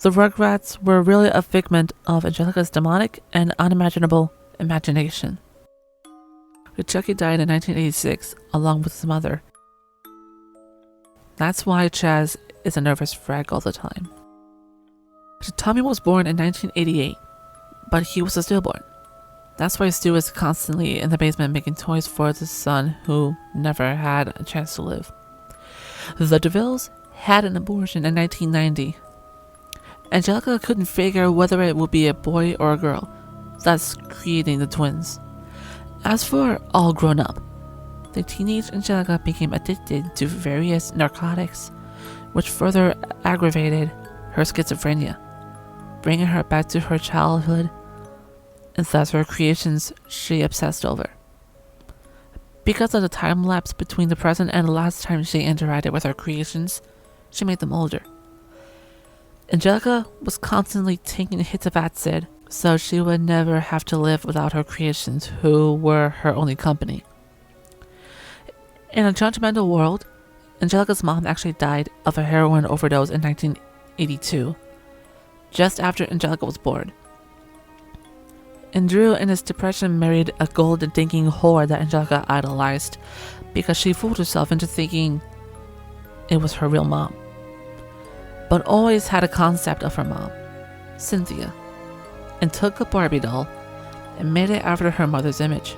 The Rugrats were really a figment of Angelica's demonic and unimaginable imagination. Chucky died in 1986 along with his mother. That's why Chaz is a nervous wreck all the time. Tommy was born in 1988, but he was a stillborn. That's why Stu is constantly in the basement making toys for the son who never had a chance to live. The DeVilles had an abortion in 1990. Angelica couldn't figure whether it would be a boy or a girl, thus creating the twins. As for all grown up, the teenage Angelica became addicted to various narcotics, which further aggravated her schizophrenia, bringing her back to her childhood, and thus her creations she obsessed over. Because of the time lapse between the present and the last time she interacted with her creations, she made them older. Angelica was constantly taking hits of acid, so she would never have to live without her creations, who were her only company. In a judgmental world, Angelica's mom actually died of a heroin overdose in 1982, just after Angelica was born. And Drew, in his depression, married a gold-digging whore that Angelica idolized because she fooled herself into thinking it was her real mom, but always had a concept of her mom, Cynthia, and took a Barbie doll and made it after her mother's image,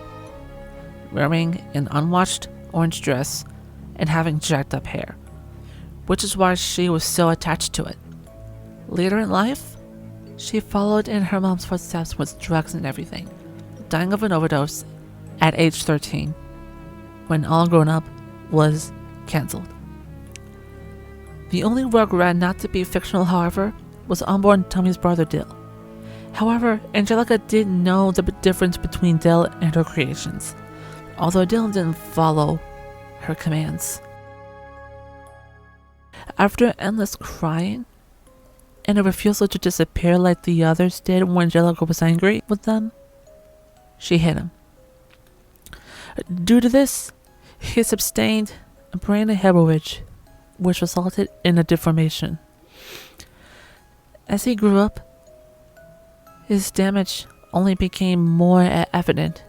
wearing an unwashed orange dress and having jacked up hair, which is why she was so attached to it. Later in life, she followed in her mom's footsteps with drugs and everything, dying of an overdose at age 13, when All Grown Up was cancelled. The only Rugrat not to be fictional, however, was unborn Tommy's brother Dill. However, Angelica did know the difference between Dill and her creations, although Dill didn't follow her commands. After endless crying, and a refusal to disappear like the others did when Angelica was angry with them, she hit him. Due to this, he sustained a brain hemorrhage, which resulted in a deformation. As he grew up, his damage only became more evident,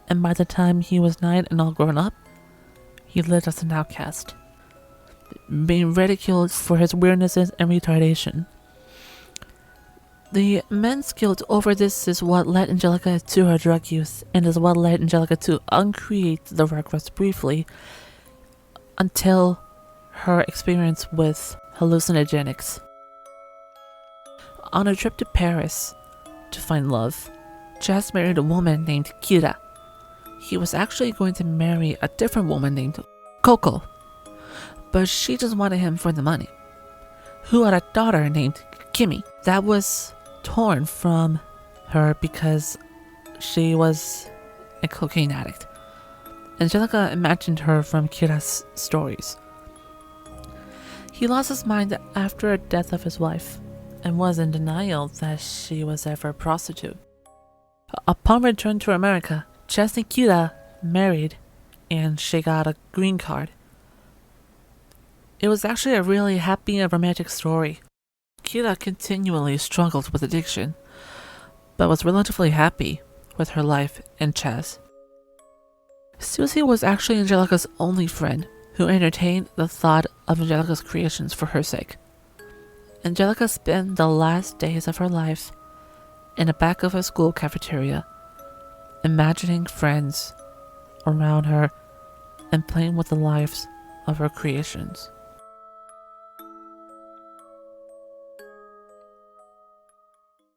and by the time he was 9 and all grown up, he lived as an outcast, being ridiculed for his weirdnesses and retardation. The immense guilt over this is what led Angelica to her drug use, and is what led Angelica to uncreate the Rugrats briefly until her experience with hallucinogenics. On a trip to Paris to find love, Chaz married a woman named Kira. He was actually going to marry a different woman named Coco, but she just wanted him for the money, who had a daughter named Kimmy that was torn from her because she was a cocaine addict. Angelica imagined her from Kira's stories. He lost his mind after the death of his wife and was in denial that she was ever a prostitute. Upon return to America, Chaz and Kira married and she got a green card. It was actually a really happy and romantic story. Kira continually struggled with addiction, but was relatively happy with her life and Chaz. Susie was actually Angelica's only friend who entertained the thought of Angelica's creations for her sake. Angelica spent the last days of her life in the back of a school cafeteria, imagining friends around her and playing with the lives of her creations.